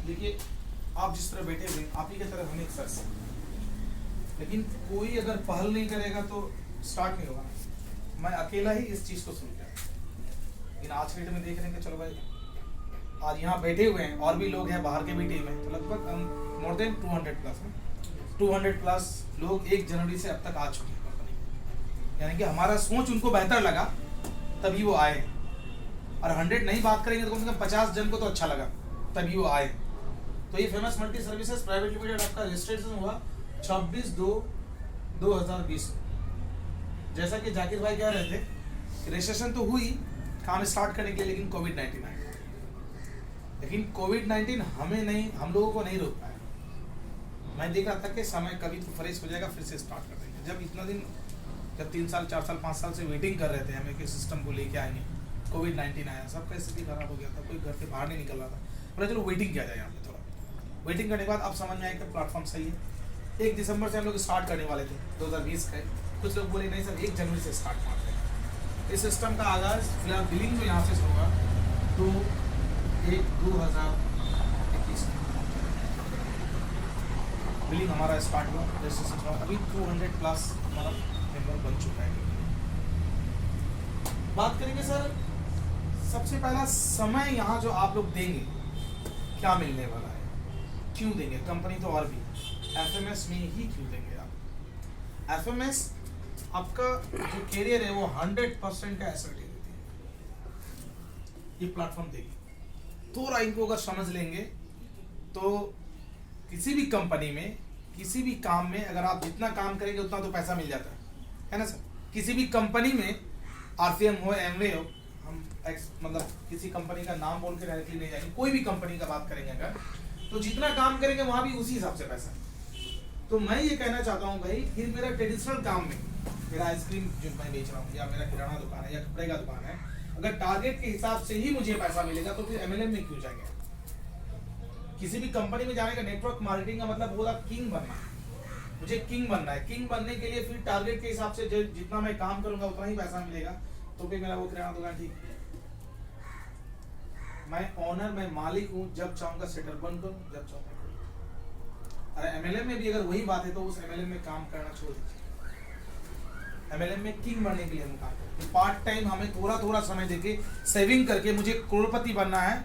देखिए आप जिस तरह बैठे हुए आप ही की तरह हम एक सर से, लेकिन कोई अगर पहल नहीं करेगा तो स्टार्ट नहीं होगा। मैं अकेला ही इस चीज़ को शुरू किया, लेकिन आज के डेट में देख रहे हैं कि चलो भाई आज यहाँ बैठे हुए हैं और भी लोग हैं बाहर के भी टीम में, तो लगभग मोर देन 200 प्लस लोग 1 जनवरी से अब तक आ चुके हैं कंपनी। यानी कि हमारा सोच उनको बेहतर लगा तभी वो आए, और 100 नहीं बात करेंगे तो कम से कम 50 जन को तो अच्छा लगा तभी वो आए। तो ये famous multi services private limited आपका रजिस्ट्रेशन हुआ 26/2/2020। जैसा कि जाकिर भाई कह रहे थे रजिस्ट्रेशन तो हुई काम स्टार्ट करने के लिए, लेकिन कोविड-19 आया। लेकिन कोविड-19 हमें नहीं, हम लोगों को नहीं रोक पाया। मैं देख रहा था कि समय कभी तो फ्रेश हो जाएगा, फिर से स्टार्ट कर देंगे। जब इतना दिन, जब 3 साल 4 साल 5 साल से वेटिंग कर रहे थे हमें कि सिस्टम को लेके आएंगे, कोविड-19 आया, सबका स्थिति खराब हो गया था, कोई घर से बाहर नहीं निकल रहा था। बोला चलो वेटिंग किया जाए यहाँ पे थोड़ा। वेटिंग करने के बाद अब समझ में आया कि प्लेटफॉर्म सही है। 1 दिसंबर से हम लोग स्टार्ट करने वाले थे 2020 का। कुछ लोग बोले नहीं सर 1 जनवरी से स्टार्ट करते हैं। इस सिस्टम का आगाज फिलहाल बिलिंग जो यहाँ से होगा 2/1/2021 में बिलिंग हमारा स्टार्ट हुआ, रजिस्ट्रेशन हुआ। अभी 200 प्लस हमारा मेंबर बन चुका है। बात करेंगे सर सबसे पहला समय यहाँ जो आप लोग देंगे क्या मिलने वाला है, क्यों देंगे, कंपनी तो और भी एफएमएस में ही क्यों देंगे आप। एफएमएस आपका जो कैरियर है वो 100% का एसर्टी देती है, ये प्लेटफॉर्म देगी। थोड़ा इनको अगर समझ लेंगे तो किसी भी कंपनी में किसी भी काम में अगर आप जितना काम करेंगे उतना तो पैसा मिल जाता है ना सर। किसी भी कंपनी में आरसीएम हो, एमवे हो, हम मतलब किसी कंपनी का नाम बोल के डायरेक्टली नहीं जाएंगे, कोई भी कंपनी का बात करेंगे अगर, तो जितना काम करेंगे वहां भी उसी हिसाब से पैसा। तो मैं ये कहना चाहता हूँ भाई फिर मेरा ट्रेडिशनल काम में, मेरा आइसक्रीम जो मैं बेच रहा हूँ या मेरा किराना दुकान है या कपड़े का दुकान है, अगर टारगेट के हिसाब से ही मुझे पैसा मिलेगा तो फिर एमएलएम में क्यों जाएंगे। किसी भी कंपनी में जाने का नेटवर्क मार्केटिंग का मतलब होगा किंग बनना है। मुझे किंग बनना है, किंग बनने के लिए फिर टारगेट के हिसाब से जितना मैं काम करूंगा उतना ही पैसा मिलेगा, तो फिर मेरा वो किराना दुकान ठीक। मैं ऑनर, मैं मालिक हूँ, जब चाहूंगा सेटल बंद करूँ, जब चाहूंगा। अरे एमएलएम में भी अगर वही बात है तो उस एमएलएम में काम करना छोड़ दीजिए। एमएलएम में किंग बनने के लिए हम काम करते हैं। पार्ट टाइम हमें थोड़ा थोड़ा समय देके सेविंग करके मुझे करोड़पति बनना है,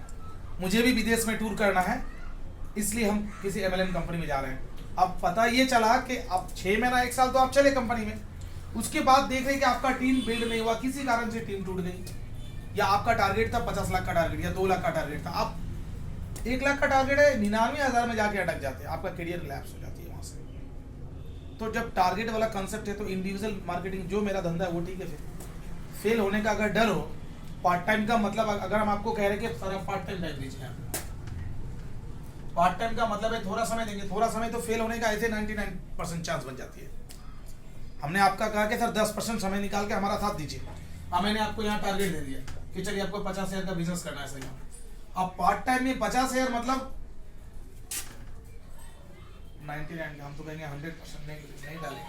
मुझे भी विदेश में टूर करना है, इसलिए हम किसी एमएलएम कंपनी में जा रहे हैं। अब पता ये चला कि अब 6 महीना 1 साल तो आप चले कंपनी में, उसके बाद देख रहे कि आपका टीम बिल्ड नहीं हुआ, किसी कारण से टीम टूट गई, या आपका टारगेट था 50 लाख का टारगेट या 2 लाख का टारगेट था, आप 1 लाख का टारगेट है 99,000 में जाके अटक जाते हैं, आपका करियर लैप्स हो जाती है वहां से। तो जब टारगेट वाला कंसेप्ट है तो इंडिविजुअल मार्केटिंग जो मेरा धंधा है वो ठीक है। फिर फेल होने का अगर डर हो, पार्ट टाइम का मतलब अगर हम आपको कह रहे हैं कि सारा पार्ट टाइम टाइम दीजिए, पार्ट टाइम का मतलब है थोड़ा समय देंगे, थोड़ा समय तो फेल होने का ऐसे 99% चांस बन जाती है। हमने आपका कहा कि सर 10% समय निकाल के हमारा साथ दीजिए, मैंने आपको यहाँ टारगेट दे दिया कि चलिए आपको 50,000 का बिजनेस करना है सही। अब पार्ट टाइम में 50,000 मतलब 99, हम तो कहेंगे 100% नहीं डालेंगे,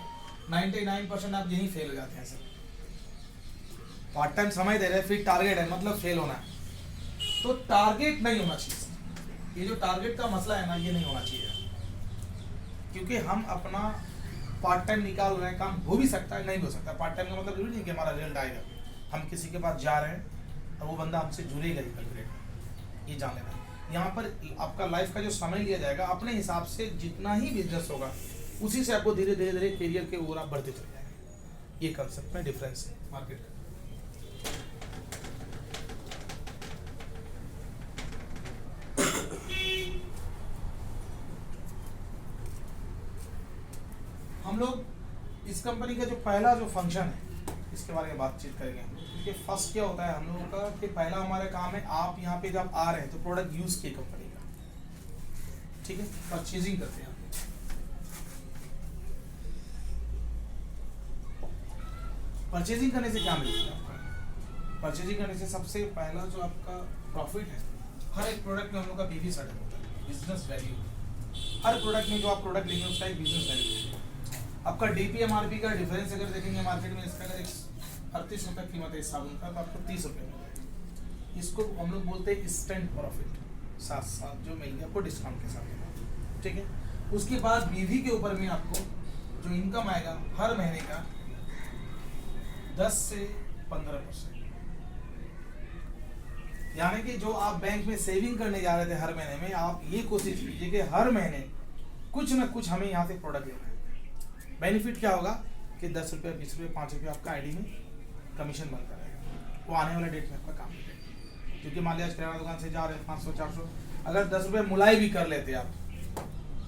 99% आप यही फेल हो जाते हैं सर। पार्ट टाइम समय दे रहे हैं, फिर टारगेट है मतलब फेल होना है, तो टारगेट नहीं होना चाहिए। ये जो टारगेट का मसला है ना, ये नहीं होना चाहिए, क्योंकि हम अपना पार्ट टाइम निकाल रहे हैं, काम हो भी सकता है नहीं हो सकता। पार्ट टाइम का मतलब जरूरी नहीं कि हमारा रिजल्ट आएगा, हम किसी के पास जा रहे हैं और वो बंदा हमसे जुड़ेगा ही कल, ये जान लेना। यहाँ पर आपका लाइफ का जो समय लिया जाएगा अपने हिसाब से, जितना ही बिजनेस होगा उसी से आपको धीरे धीरे धीरे करियर के ओर आप बढ़ते चले जाएंगे। ये कंसेप्ट में डिफरेंस है मार्केट का। हम लोग इस कंपनी का जो पहला जो फंक्शन है इसके बारे में बातचीत करेंगे। क्योंकि फर्स्ट क्या होता है हम लोगों का कि पहला हमारा काम है, आप यहाँ पे जब आ रहे हैं तो प्रोडक्ट यूज किए कंपनी का, ठीक है, परचेजिंग करते हैं। परचेजिंग करने से क्या मिलता है आपका? परचेजिंग करने से सबसे पहला जो आपका प्रॉफिट है, हर एक प्रोडक्ट में हम लोग का बीवी सेटअप होता है, बिजनेस वैल्यू। हर प्रोडक्ट में जो आप प्रोडक्ट लेंगे उसका एक बिजनेस वैल्यू है। आपका डीपीएमआरपी का डिफरेंस अगर देखेंगे मार्केट में, इसका अगर 38 रुपये कीमत है इस साबुन का, तो आपको 30 रुपये मिलेगा। इसको हम लोग बोलते हैं इंस्टेंट प्रॉफिट। 7 जो मिल गया आपको डिस्काउंट के साथ, ठीक है। उसके बाद बीवी के ऊपर में आपको जो इनकम आएगा हर महीने का 10 से 15%, यानी कि जो आप बैंक में सेविंग करने जा रहे थे हर महीने में, आप ये कोशिश कीजिए कि हर महीने कुछ ना कुछ हमें यहाँ से प्रोडक्ट लेना है। बेनिफिट क्या होगा कि 10 रुपये, 20 रुपये, 5 रुपये आपका आईडी में कमीशन बनता रहेगा, वो आने वाले डेट में आपका काम करेगा। क्योंकि मान लिया आज किराना दुकान से जा रहे हैं 500 400, अगर 10 रुपये मुलाई भी कर लेते आप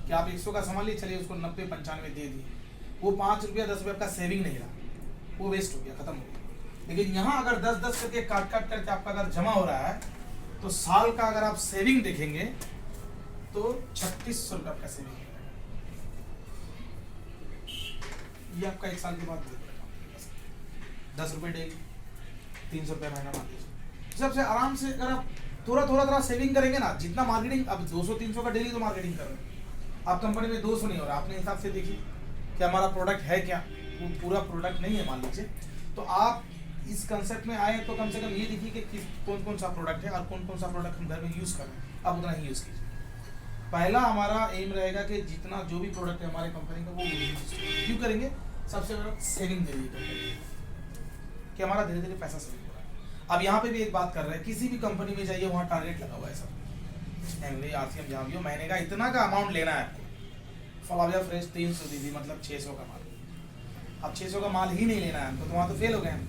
कि आप 100 का सामान लिए चलिए, उसको 90 95 दे दिए, वो 5 रुपया 10 रुपये आपका सेविंग नहीं रहा, वो वेस्ट हो गया, खत्म हो गया। लेकिन यहाँ अगर 10-10 करके काट करके आपका अगर जमा हो रहा है, तो साल का अगर आप सेविंग देखेंगे तो 3600 रुपये आपका सेविंग है। ये आपका 1 साल के बाद 10 रुपये डेली, 300 रुपये महीना मान लीजिए। सबसे आराम से अगर आप थोड़ा सेविंग करेंगे ना, जितना मार्केटिंग अब 200-300 का डेली तो मार्केटिंग कर रहे हैं आप, कंपनी में 200 नहीं हो रहा, अपने हिसाब से देखिए कि हमारा प्रोडक्ट है क्या, वो पूरा प्रोडक्ट नहीं है मान लीजिए, तो आप इस कंसेप्ट में आए तो कम से कम ये देखिए कि कौन कौन सा प्रोडक्ट है और कौन कौन सा प्रोडक्ट हम घर में यूज़ कर रहे हैं, आप उतना ही यूज़ कीजिए। पहला हमारा एम रहेगा कि जितना जो भी प्रोडक्ट है हमारे कंपनी का वो क्यों करेंगे, सबसे पहले सेविंग दे दीजिए कि हमारा धीरे धीरे पैसा सेविंग हो रहा है। अब यहाँ पे भी एक बात कर रहे हैं, किसी भी कंपनी में जाइए वहाँ टारगेट लगा हुआ है सब, एमवे आरसीएम जहाँ भी हो, महीने का इतना का अमाउंट लेना है आपको। फलाविया फ्रेश 300 दी थी, मतलब 600 का माल, अब 600 का माल ही नहीं लेना है हमको, तो वहाँ तो फेल हो गए हम।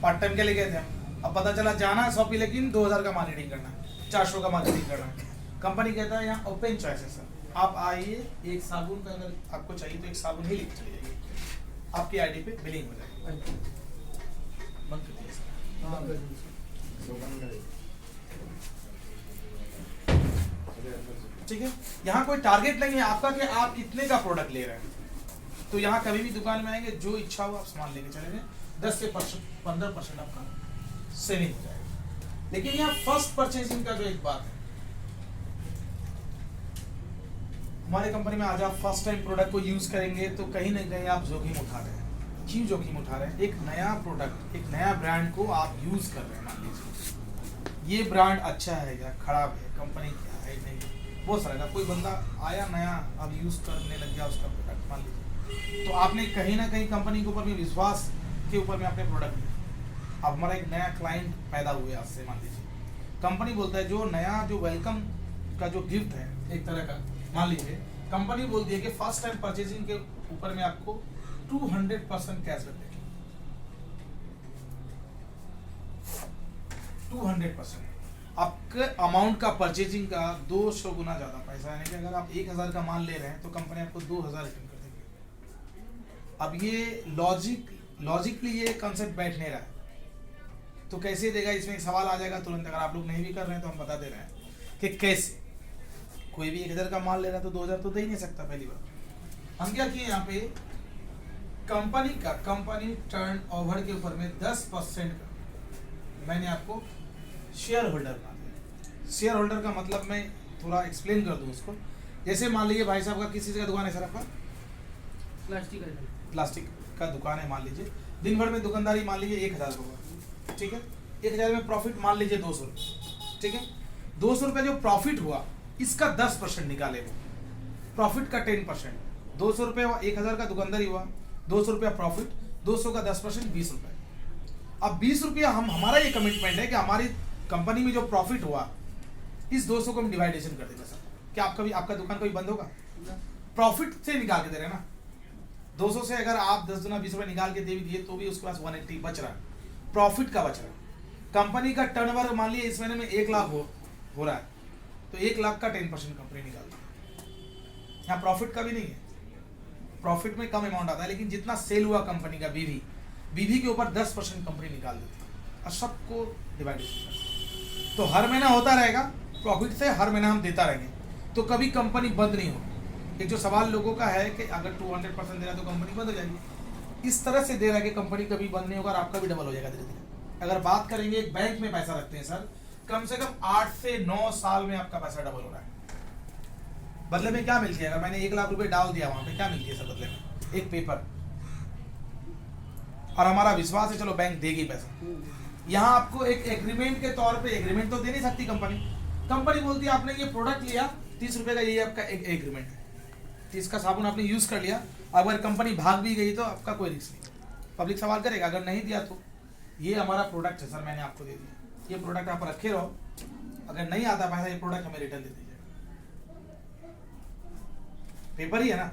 पार्ट टाइम के लिए गए थे हम, अब पता चला जाना है 100 पे, लेकिन 2000 का मार्केटिंग करना है, 400 का मार्केटिंग करना है। कंपनी कहता है यहाँ ओपन चॉइस है सर, आप आइए, एक साबुन का अगर आपको चाहिए तो एक साबुन ही लेके चले जाइए, आपकी आईडी पे बिलिंग हो जाएगी। बंद कर दीजिए ठीक है। यहाँ कोई टारगेट नहीं है आपका कि आप कितने का प्रोडक्ट ले रहे हैं, तो यहाँ कभी भी दुकान में आएंगे, जो इच्छा हो आप सामान लेके चले जाए, 10 से 15% आपका सेविंग हो जाएगा। लेकिन यहाँ फर्स्ट परचेजिंग का जो एक बात है, हमारे कंपनी में आज आप फर्स्ट टाइम प्रोडक्ट को यूज करेंगे तो कहीं ना कहीं आप जोखिम उठा रहे हैं। क्यों जोखिम उठा रहे हैं? एक नया प्रोडक्ट, एक नया ब्रांड को आप यूज कर रहे हैं, मान लीजिए ये ब्रांड अच्छा है या खराब है, कंपनी क्या है नहीं, बहुत सारा। कोई बंदा आया नया, अब यूज करने लग गया उसका प्रोडक्ट मान लीजिए, तो आपने कहीं ना कहीं कंपनी के ऊपर में विश्वास के ऊपर में आपने प्रोडक्ट लिया। अब हमारा एक नया क्लाइंट पैदा हुए आज से, मान लीजिए कंपनी बोलता है जो नया जो वेलकम का जो गिफ्ट है एक तरह का, मान लीजिए कंपनी बोलती है कि फर्स्ट टाइम परचेजिंग के ऊपर में आपको 200% कैशबैक देंगे, 200%। आपके अमाउंट का परचेजिंग का 200 गुना ज्यादा पैसा, यानी कि अगर आप 1000 का माल ले रहे हैं तो कंपनी आपको 2000 रिटर्न कर देगी। अब ये लॉजिकली ये कंसेप्ट बैठ नहीं रहा है, तो कैसे देगा, इसमें एक सवाल आ जाएगा तुरंत। अगर आप लोग नहीं भी कर रहे हैं तो हम बता दे रहे हैं कि कैसे। कोई भी 1000 का माल ले रहा है तो 2000 तो दे ही नहीं सकता। पहली बार हम क्या किए, यहाँ पे कंपनी टर्न ओवर के ऊपर में 10% का मैंने आपको शेयर होल्डर बना दिया। शेयर होल्डर का मतलब मैं थोड़ा एक्सप्लेन कर दूं उसको। जैसे मान लीजिए भाई साहब का किसी का दुकान है सर, आपका प्लास्टिक का दुकान है मान लीजिए, दिन भर में दुकानदारी मान लीजिए 1000 होगा, ठीक है। 1000 में प्रॉफिट मान लीजिए 200 रुपये, ठीक है। 200 रुपये जो प्रॉफिट हुआ इसका 10% निकाले वो, प्रॉफिट का 10%। 200 रुपये हुआ, 1000 का दुकानदारी हुआ, 200 रुपया प्रॉफिट, 200 का 10% 20 रुपये। अब 20 रुपया हमारा ये कमिटमेंट है कि हमारी कंपनी में जो प्रॉफिट हुआ इस 200 को हम डिवाइडेशन कर देंगे सर। क्या आपका दुकान कोई बंद होगा? प्रॉफिट से निकाल के दे रहे हैं ना। 200 से अगर आप 10 गुना 20 रुपये निकाल के दे भी दिए तो भी उसके पास 180 बच रहा है, प्रॉफिट का बच रहा है। कंपनी का टर्नओवर मान लीजिए इस महीने में 1 लाख हो रहा है, तो 1 लाख का 10% कंपनी निकाल दी। यहाँ प्रॉफिट का भी नहीं है, प्रॉफिट में कम अमाउंट आता है, लेकिन जितना सेल हुआ कंपनी का बीवी के ऊपर 10% कंपनी निकाल देती है और सबको डिवाइडेशन। तो हर महीना होता रहेगा प्रॉफिट से, हर महीना हम देता रहेंगे, तो कभी कंपनी बंद नहीं होगी। एक जो सवाल लोगों का है कि अगर 200% दे रहा है तो कंपनी बंद हो जाएगी, इस तरह से दे रहा है कि कंपनी कभी बंद नहीं होगा और आपका भी डबल हो जाएगा धीरे धीरे। अगर बात करेंगे एक बैंक में पैसा रखते हैं सर, कम से कम 8 से 9 साल में आपका पैसा डबल हो रहा है। बदले में क्या मिलती है? अगर मैंने 1 लाख रुपए डाल दिया वहां पे, क्या मिलती है सर बदले में? एक पेपर, और हमारा विश्वास है चलो बैंक देगी पैसा। यहाँ आपको एक एग्रीमेंट के तौर पे, एग्रीमेंट तो दे नहीं सकती कंपनी, कंपनी बोलती है आपने ये प्रोडक्ट लिया 30 रुपए का, ये आपका एक एग्रीमेंट है, 30 का साबुन आपने यूज कर लिया, अगर कंपनी भाग भी गई तो आपका कोई रिस्क नहीं, पब्लिक सवाल करेगा। अगर नहीं दिया तो ये हमारा प्रोडक्ट है सर, मैंने आपको दे दिया, ये प्रोडक्ट आप रखे रहो, अगर नहीं आता पैसा ये प्रोडक्ट हमें रिटर्न दे दीजिए। पेपर ही है ना,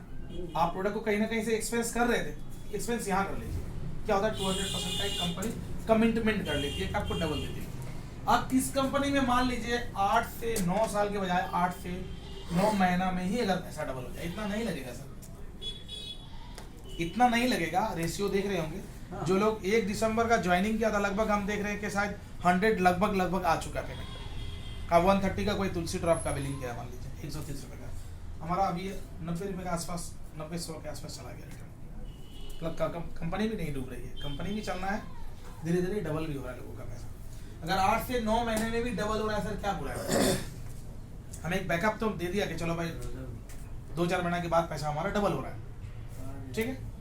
आप प्रोडक्ट को कहीं ना कहीं से एक्सपेंस कर रहे थे, एक्सपेंस यहाँ कर लीजिए। क्या होता है 200% का एक कंपनी कमिटमेंट कर लेती है कि आपको डबल देती है। अब इस कंपनी में मान लीजिए 8 से 9 साल के बजाय 8 से 9 महीना में ही अगर पैसा डबल हो जाए, इतना नहीं लगेगा सर, इतना नहीं लगेगा। रेशियो देख रहे होंगे, हाँ। जो जो लोग 1 दिसंबर का ज्वाइनिंग किया था, लगभग हम देख रहे हैं कि शायद 100 लगभग आ चुका है पेमेंट का। 130 का कोई तुलसी ड्रॉप का बिलिंग किया मान लीजिए 130 रुपये का, हमारा अभी 90 रुपये के आसपास, 90-100 के आसपास चला गया रिटर्न। मतलब कंपनी भी नहीं डूब रही है, कंपनी भी चलना है, धीरे धीरे डबल भी हो रहा है लोगों का पैसा। अगर 8 से 9 महीने में भी डबल हो रहा है सर, क्या बुरा है। हमें एक बैकअप तो दे दिया कि चलो भाई 2-4 महीने के बाद पैसा हमारा डबल हो रहा है, ठीक है।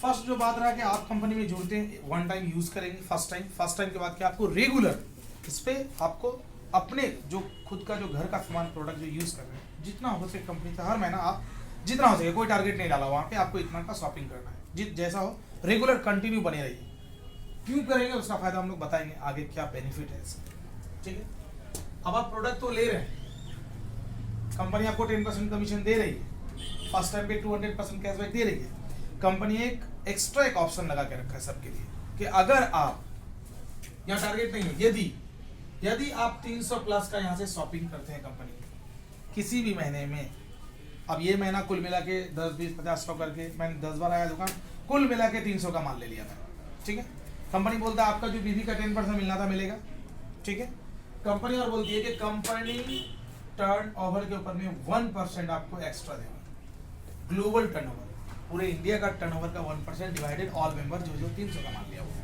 फर्स्ट जो बात रहा कि आप कंपनी में जुड़ते हैं, 1 टाइम यूज करेंगे, फर्स्ट टाइम के बाद क्या आपको रेगुलर इस पे आपको अपने जो खुद का जो घर का सामान प्रोडक्ट जो यूज कर रहे हैं, जितना हो सके कंपनी से हर महीना आप जितना हो सके, कोई टारगेट नहीं डाला वहाँ पे, आपको इतना का शॉपिंग करना है, जैसा हो रेगुलर कंटिन्यू बने रहिए। क्यों करेंगे उसका फायदा हम लोग बताएंगे आगे, क्या बेनिफिट है इसका, ठीक है। अब आप प्रोडक्ट तो ले रहे हैं, कंपनी आपको 10% कमीशन दे रही है, फर्स्ट टाइम पे 200% कैशबैक दे रही है। कंपनी एक एक्स्ट्रा एक ऑप्शन लगा के रखा है सबके लिए कि अगर आप, यहाँ टारगेट नहीं है, यदि आप 300 प्लस का यहाँ से शॉपिंग करते हैं कंपनी की किसी भी महीने में, अब ये महीना कुल मिला के 10, 20, 50, 100 करके मैंने 10 बार आया दुकान, कुल मिला के 300 का माल ले लिया मैंने, ठीक है। कंपनी बोलता है आपका जो बीवी का 10% मिलना था मिलेगा, ठीक है। कंपनी और बोलती है कि कंपनी टर्न ओवर के ऊपर में 1% आपको एक्स्ट्रा देगा। ग्लोबल टर्नओवर, पूरे इंडिया का टर्नओवर का 1% डिवाइडेड ऑल मेंबर जो 300 का मान लिया हुआ है।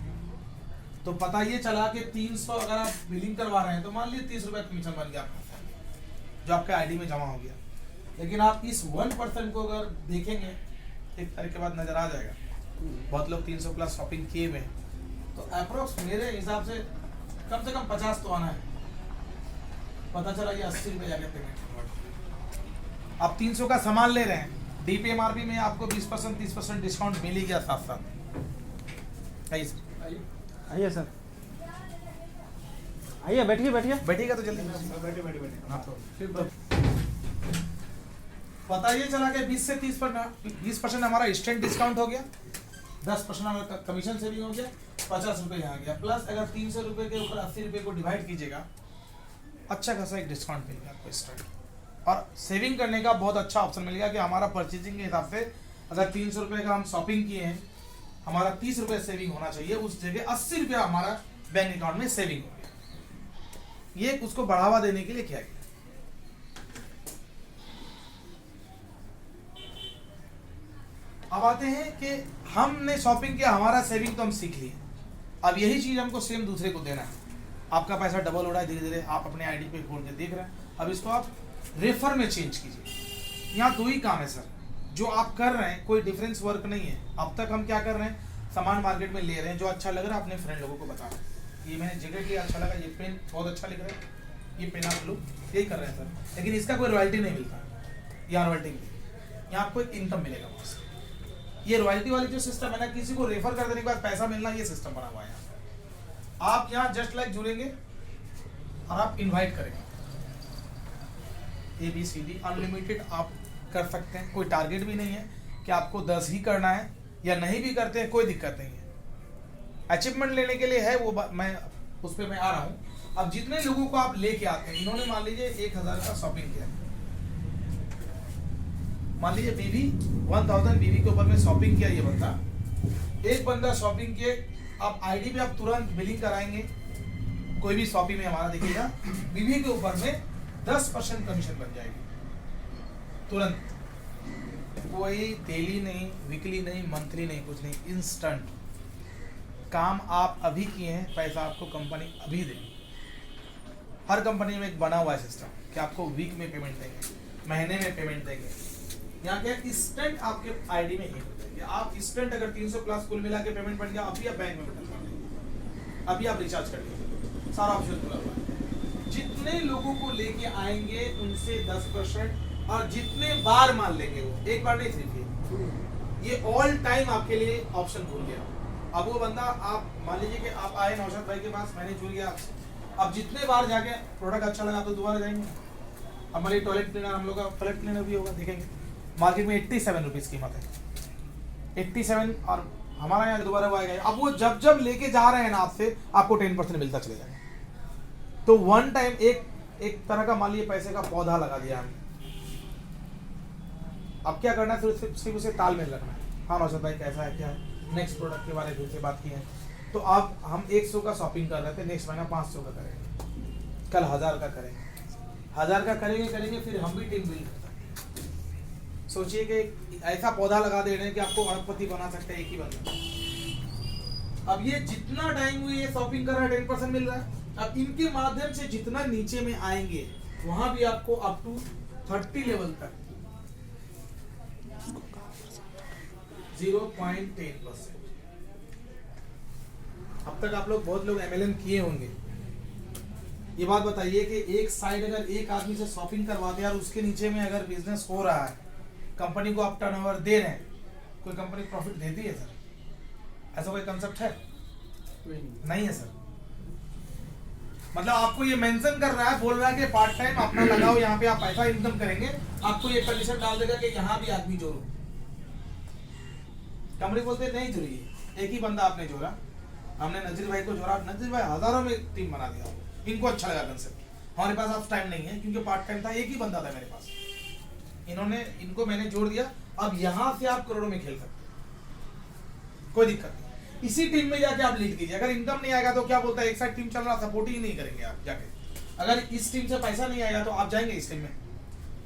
तो पता ये चला कि 300 अगर आप बिलिंग करवा रहे हैं तो मान लीजिए 30 रुपये कमीशन बन गया आपका, जो आपके आईडी में जमा हो गया। लेकिन आप इस 1% को अगर देखेंगे, एक तारीख के बाद नजर आ जाएगा, बहुत लोग 300 प्लस शॉपिंग किए हुए हैं, तो अप्रोक्स मेरे हिसाब से कम 50 तो आना है। पता चला ये 80 रुपये जाके पेमेंट, आप 300 का सामान ले रहे हैं, DPMRP में आपको 20% 30% डिस्काउंट मिल ही गया साथ साथ। आइए सर, आइए, बैठिएगा तो जल्दी बैठिए। हाँ, तो फिर पता ये चला कि 20 से 20% हमारा इंस्टेंट डिस्काउंट हो गया, 10% हमारा कमीशन सेविंग हो गया, 50 रुपये यहाँ गया, प्लस अगर 300 रुपये के ऊपर 80 रुपये को डिवाइड कीजिएगा, अच्छा खासा एक डिस्काउंट मिल गया आपको इंस्टेंट। और सेविंग करने का बहुत अच्छा ऑप्शन मिल गया कि हमारा परचेजिंग के हिसाब से अगर 300 रुपये का हम शॉपिंग किए हैं, हमारा 30 रुपये सेविंग होना चाहिए, उस जगह 80 रुपया हमारा बैंक अकाउंट में सेविंग हो गया। ये उसको बढ़ावा देने के लिए किया गया। अब आते हैं कि हमने शॉपिंग किया, हमारा सेविंग तो हम सीख लिए, अब यही चीज हमको सेम दूसरे को देना है। आपका पैसा डबल हो रहा है, धीरे धीरे आप अपने आईडी पे खोल के देख रहे हैं, अब इसको आप रेफर में चेंज कीजिए। यहाँ 2 ही काम है सर, जो आप कर रहे हैं कोई डिफरेंस वर्क नहीं है। अब तक हम क्या कर रहे हैं, सामान मार्केट में ले रहे हैं, जो अच्छा लग रहा है अपने फ्रेंड लोगों को बता रहे हैं, ये मैंने जैकेट लिया अच्छा लगा, ये पेन बहुत अच्छा लग रहा है, ये पेन आप लो, यही कर रहे हैं सर। लेकिन इसका कोई रॉयल्टी नहीं मिलता, या रॉयल्टी नहीं, यहाँ आपको एक इनकम मिलेगा वहाँ से। ये रॉयल्टी वाली जो सिस्टम है ना, किसी को रेफर कर देने के बाद पैसा मिलना, ये सिस्टम बना हुआ है। आप यहाँ जस्ट लाइक जुड़ेंगे और आप इनवाइट करेंगे, ABCD अनलिमिटेड आप कर सकते हैं, कोई टारगेट भी नहीं है कि आपको 10 ही करना है, या नहीं भी करते हैं कोई दिक्कत नहीं है। अचीवमेंट लेने के लिए है वो मैं उस पर मैं आ रहा हूँ। अब जितने लोगों को आप लेके आते हैं, इन्होंने मान लीजिए 1000 का शॉपिंग किया, मान लीजिए बीवी 1000 बीवी के ऊपर में शॉपिंग किया, ये बंदा एक बंदा शॉपिंग किए, आप आईडी पे आप तुरंत बिलिंग कराएंगे, कोई भी शॉपिंग में हमारा देखिएगा, बीवी के ऊपर में 10% कमीशन बन जाएगी तुरंत। कोई डेली नहीं, वीकली नहीं, मंथली नहीं, कुछ नहीं, इंस्टेंट काम आप अभी किए हैं, पैसा आपको कंपनी अभी देगी। हर कंपनी में एक बना हुआ है सिस्टम कि आपको वीक में पेमेंट देंगे, महीने में पेमेंट देंगे, यहाँ क्या इंस्टेंट आपके आईडी में हिट हो जाएंगे। आप इंस्टेंट अगर 300 प्लस कुल मिला के पेमेंट बन गया, अभी आप बैंक में बता देंगे, अभी आप रिचार्ज कर लीजिए, सारा ऑप्शन खुला हुआ है। जितने लोगों को लेके आएंगे उनसे 10%, और जितने बार मान लेंगे वो, एक बार नहीं सिर्फ ये ऑल टाइम आपके लिए ऑप्शन खुल गया। अब वो बंदा, आप मान लीजिए कि आप आए नौशाद भाई के पास, मैंने जुड़ गया आपसे, अब जितने बार जाके प्रोडक्ट अच्छा लगा तो दोबारा जाएंगे। हमारे टॉयलेट क्लीनर, हम लोग का टॉयलेट क्लीनर भी होगा, देखेंगे मार्केट में 87 रुपीज़ कीमत है, 87, और हमारा यहाँ दोबारा वो आएगा। अब वो जब जब लेके जा रहे हैं ना आपसे, आपको 10% मिलता चले जाएगा। तो वन टाइम एक तरह का मान लीजिए पैसे का पौधा लगा दिया हमने। अब क्या करना है, सिर्फ उसे तालमेल रखना है। हाँ नौशाद भाई कैसा है, क्या है, नेक्स्ट प्रोडक्ट के बारे में बात की है। तो अब हम 100 का शॉपिंग कर रहे थे, नेक्स्ट महीना 500 का करेंगे, कल 1000 का करेंगे, 1000 का करेंगे, फिर हम भी टीम बिल्ड करते हैं। सोचिए कि ऐसा पौधा लगा दे रहे हैं कि आपको अरबपति बना सकते हैं एक ही बंदा। अब ये जितना टाइम ये शॉपिंग कर रहा है 10% मिल रहा है। अब इनके माध्यम से जितना नीचे में आएंगे वहां भी आपको अप टू 30 लेवल तक 0.10%। अब तक आप लोग, बहुत लोग MLM किए होंगे। ये बात बताइए कि एक साइड अगर एक आदमी से शॉपिंग करवाते हैं और उसके नीचे में अगर बिजनेस हो रहा है, कंपनी को आप टर्नओवर दे रहे हैं, कोई कंपनी प्रॉफिट देती है सर? ऐसा कोई कंसेप्ट है? नहीं है सर। मतलब आपको ये मेंशन कर रहा है, बोल रहा है कि पार्ट टाइम अपना लगाओ, यहाँ पे आप पैसा इनकम करेंगे, आपको ये कंडीशन डाल देगा कि यहाँ भी आदमी जोड़ो। कंपनी बोलते नहीं जुड़िए, एक ही बंदा आपने जोड़ा, हमने नजीर भाई को जोड़ा, नजीर भाई हजारों में टीम बना दिया, इनको अच्छा लगा कंसेप्ट। हमारे पास अब टाइम नहीं है क्योंकि पार्ट टाइम था, एक ही बंदा था मेरे पास, इनको मैंने जोड़ दिया। अब यहां से आप करोड़ों में खेल सकते, कोई दिक्कत नहीं। इसी टीम में जाके आप लीड कीजिए। अगर इनकम नहीं आएगा तो क्या बोलता है, एक साइड टीम चल रहा, सपोर्ट ही नहीं करेंगे आप जाके। अगर इस टीम से पैसा नहीं आएगा तो आप जाएंगे इस टीम में?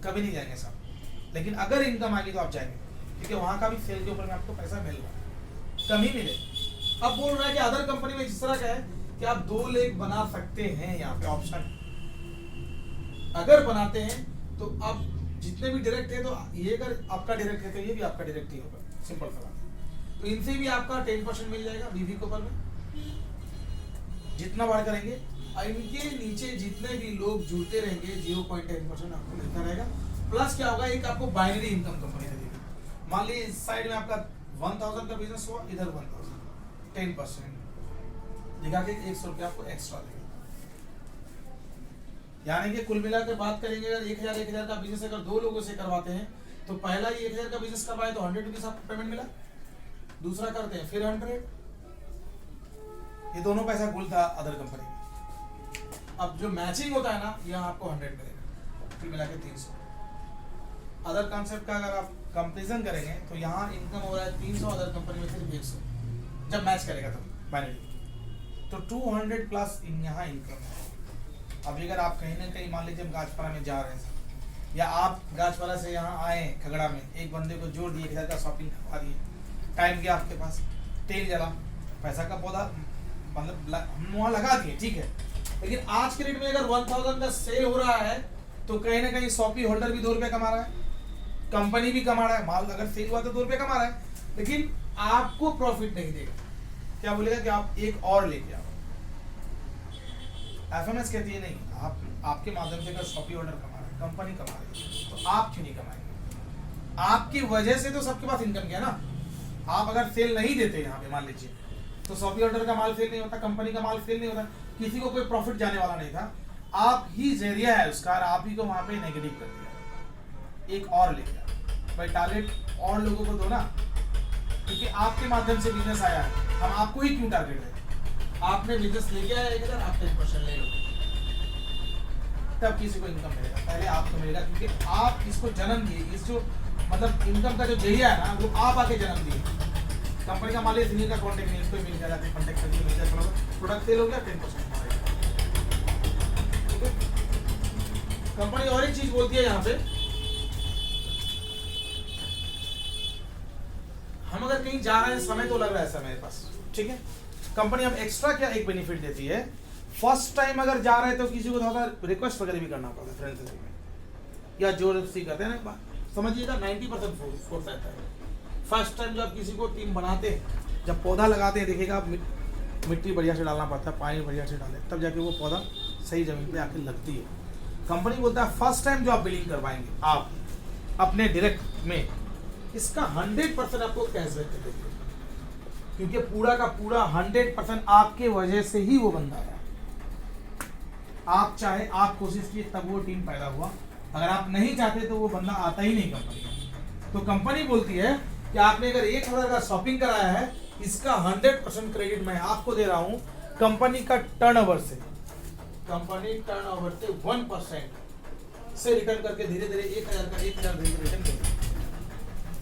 कभी नहीं जाएंगे साहब। लेकिन अगर इनकम आएगी तो आप जाएंगे, क्योंकि वहां का भी सेल के ऊपर में आपको पैसा मिल रहा है, कमी मिले। अब बोल रहा है कि अदर कंपनी में जिस तरह का है कि आप 2 लेख बना सकते हैं, यहाँ पे ऑप्शन अगर बनाते हैं तो आप जितने भी डायरेक्ट है, तो ये अगर आपका डायरेक्ट है तो ये भी आपका डायरेक्ट ही होगा, सिंपल सा बात। तो इनसे भी आपका 10% मिल जाएगा बीवी के ऊपर में, जितना बार करेंगे। और इनके नीचे जितने भी लोग जुड़ते रहेंगे 0.10% आपको मिलता रहेगा। प्लस क्या होगा, एक आपको बाइनरी इनकम कंपनी देगी। मान लीजिए इस साइड में आपका 1000 का बिजनेस हुआ, इधर 1000, 10% दिखा के 100 रुपया आपको एक्स्ट्रा देगा। यानी कि कुल मिला के बात करेंगे, अगर 1000 का बिजनेस अगर 2 लोगों से करवाते हैं तो पहला ही 1000 का बिजनेस करवाए तो 100 रुपीज आपको पेमेंट मिला, दूसरा करते हैं फिर 100, ये दोनों पैसा कुल था अदर कंपनी में। अब जो मैचिंग होता है ना, यहाँ आपको 100 मिलेगा, कुल मिला के 300। अदर कॉन्सेप्ट का अगर आप कंपेरिजन करेंगे तो यहाँ इनकम हो रहा है 300, अदर कंपनी में सिर्फ 100, जब मैच करेगा तब बाइनरी। तो 200 प्लस यहाँ इनकम है। अभी अगर आप कहीं ना कहीं, मान लीजिए हम गाजपारा में जा रहे हैं या आप गाजपारा से यहाँ आए खगड़ा में, एक बंदे को जोड़ दिए, 1000 का शॉपिंग करवा दिए, टाइम गया आपके पास, तेल जला, पैसा का पौधा मतलब हम वहाँ लगा दिए, ठीक है। लेकिन आज के रेट में अगर 1000 का सेल हो रहा है तो कहीं ना कहीं शॉपी होल्डर भी 2 रुपये कमा रहा है, कंपनी भी कमा रहा है, माल अगर सेल हुआ तो 2 रुपये कमा रहा है, लेकिन आपको प्रॉफिट नहीं देगा। क्या बोलेगा कि आप एक और लेके आओ। एफएमएस कहती है नहीं, आपके माध्यम से अगर शॉपी होल्डर कमा रहा है, कंपनी कमा रही है, तो आप क्यों नहीं कमाएंगे? आपकी वजह से तो सबके पास इनकम गया ना। आप अगर सेल नहीं देते यहाँ पे मान लीजिए, तो शॉपी होल्डर का माल सेल नहीं होता, कंपनी का माल सेल नहीं होता, किसी को कोई प्रॉफिट जाने वाला नहीं था। आप ही जरिया है उसका, आप ही को वहां पे नेगेटिव कर दिया। एक और लेके आओ भाई, टारगेट और लोगों को दो ना, क्योंकि आपके माध्यम से बिजनेस आया है, हम आपको ही क्यों टारगेट है? आपने बिजनेस लेके आया एक हजार, आप 10% ले लो, तब किसी को इनकम मिलेगा, पहले आपको मिलेगा, क्योंकि आप इसको जन्म दिए। इस जो मतलब इनकम का जो जरिया है ना, वो आप आके जन्म दिए। कंपनी का मालिक इन्हीं का कॉन्टेक्ट नहीं, इसको मिल जाएगा, कॉन्टेक्ट करके मिल जाएगा, प्रोडक्ट सेल हो गया, 10% ठीक है। कंपनी और एक चीज बोलती है यहाँ पे, हम अगर कहीं जा रहे हैं, समय तो लग रहा है सर मेरे पास, ठीक है। कंपनी अब एक्स्ट्रा क्या एक बेनिफिट देती है, फर्स्ट टाइम अगर जा रहे हैं तो किसी को थोड़ा रिक्वेस्ट वगैरह भी करना पड़ता है, फ्रेंड्स या जो सी करते हैं ना, समझिएगा 90% फोर्स रहता है। फर्स्ट टाइम जब किसी को टीम बनाते हैं, जब पौधा लगाते हैं, देखिएगा आप मिट्टी बढ़िया से डालना पड़ता है, पानी बढ़िया से डालें, तब जाके वो पौधा सही जमीन पे आके लगती है। कंपनी बोलता है फर्स्ट टाइम जो आप बिलिंग करवाएंगे आप अपने डायरेक्ट में, इसका 100% आपको कैशबैक देंगे, क्योंकि पूरा का पूरा 100% आपके वजह से ही वो बंदा आया। आप चाहे, आप कोशिश किए तब वो टीम पैदा हुआ, अगर आप नहीं चाहते तो वो बंदा आता ही नहीं कंपनी में। तो कंपनी बोलती है कि आपने अगर 1000 का शॉपिंग कराया है, इसका 100% क्रेडिट मैं आपको दे रहा हूं कंपनी का टर्नओवर से, कंपनी टर्नओवर से 1% से रिटर्न करके धीरे धीरे 1000 का 1000 रिटर्न करेगी।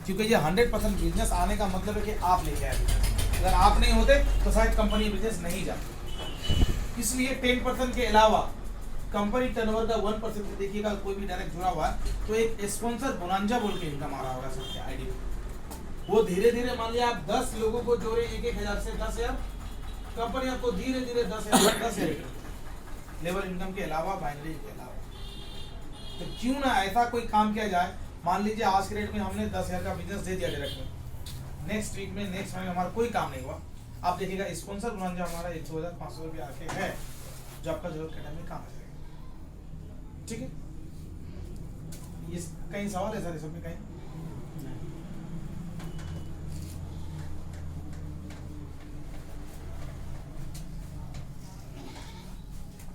क्योंकि ये 100% बिजनेस आने का मतलब है कि आप लेके आए, अगर आप नहीं होते तो शायद कंपनी बिजनेस नहीं जाती। इसलिए 10% के अलावा कंपनी टर्नओवर का 1% देखिएगा, कोई भी डायरेक्ट जुड़ा हुआ है तो एक स्पॉन्सर बोनांजा बोल के इनकम आ रहा होगा सबके आईडी पे। वो धीरे धीरे, मान लिया आप 10 लोगों को जोड़े 1,000 से 10,000, कंपनी आपको धीरे धीरे 10,000 लेवल इनकम के अलावा, बाइनरी के अलावा। तो क्यों ना ऐसा कोई काम किया जाए। मान लीजिए आज के रेट में हमने 10,000 का बिजनेस दे दिया डायरेक्ट में, नेक्स्ट वीक में, नेक्स्ट महीने हमारा कोई काम नहीं हुआ, आप देखिएगा स्पॉन्सर बोनांजा हमारा 1,500 रुपये आके है, जो आपका जरूरत के टाइम में काम आ जाएगा। ठीक है, ये कहीं सवाल है सर इस में कहीं?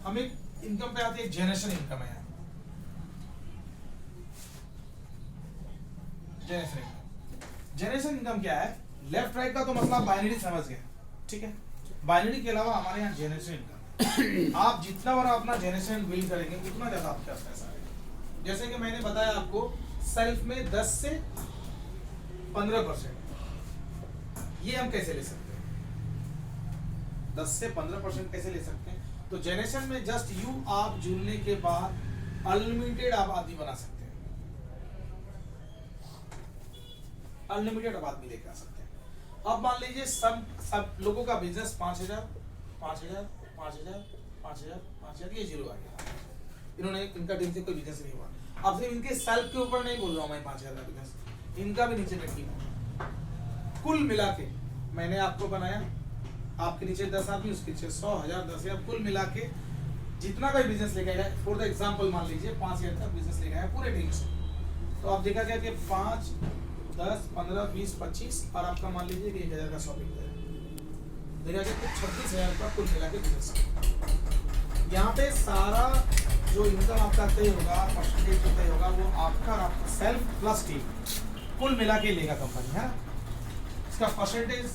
हम एक इनकम पे आते हैं, जनरेशन इनकम है। जनरेशन इनकम क्या है? लेफ्ट राइट का तो मतलब बाइनरी समझ गए, ठीक है। बाइनरी के अलावा हमारे यहाँ जनरेशन इनकम, आप जितना बार अपना जनरेशन बिल्ड करेंगे उतना ज्यादा आपके पास पैसा आएगा। जैसे कि मैंने बताया आपको, सेल्फ में 10 से 15%, ये हम कैसे ले सकते हैं? 10 से 15% कैसे ले सकते हैं? तो जनरेशन में जस्ट यू आप जुड़ने के बाद अनलिमिटेड आप आदमी बना सकते हैं, अनलिमिटेड आप आदमी लेकर आ सकते हैं। अब मान लीजिए सब लोगों का बिजनेस 5,000 5,000 5,000 5,000 5,000 ये जीरो आ गया, इन्होंने, इनका टीम से कोई बिजनेस नहीं हुआ। अब सिर्फ इनके सेल्फ के ऊपर नहीं बोल रहा हूँ मैं 5,000 का बिजनेस, इनका भी नीचे तक टीम, कुल मिला के मैंने आपको बनाया, आपके नीचे 10 आदमी, उसके नीचे 100,000 10,000, कुल मिला के जितना का बिजनेस लेके आया, फॉर द एग्जांपल मान लीजिए 5,000 का बिजनेस लेके आया पूरे टीम से, तो आप देखा गया कि 5 10 15 20 25 और आपका मान लीजिए कि 1,000 का शॉपिंग देखा जाए तो 26,000 का कुल मिला के बिजनेस। यहाँ पे सारा जो इनकम आपका तय होगा, परसेंटेज जो तय होगा, वो आपका और आपका सेल्फ प्लस टीम कुल मिला के लेगा कंपनी है। इसका परसेंटेज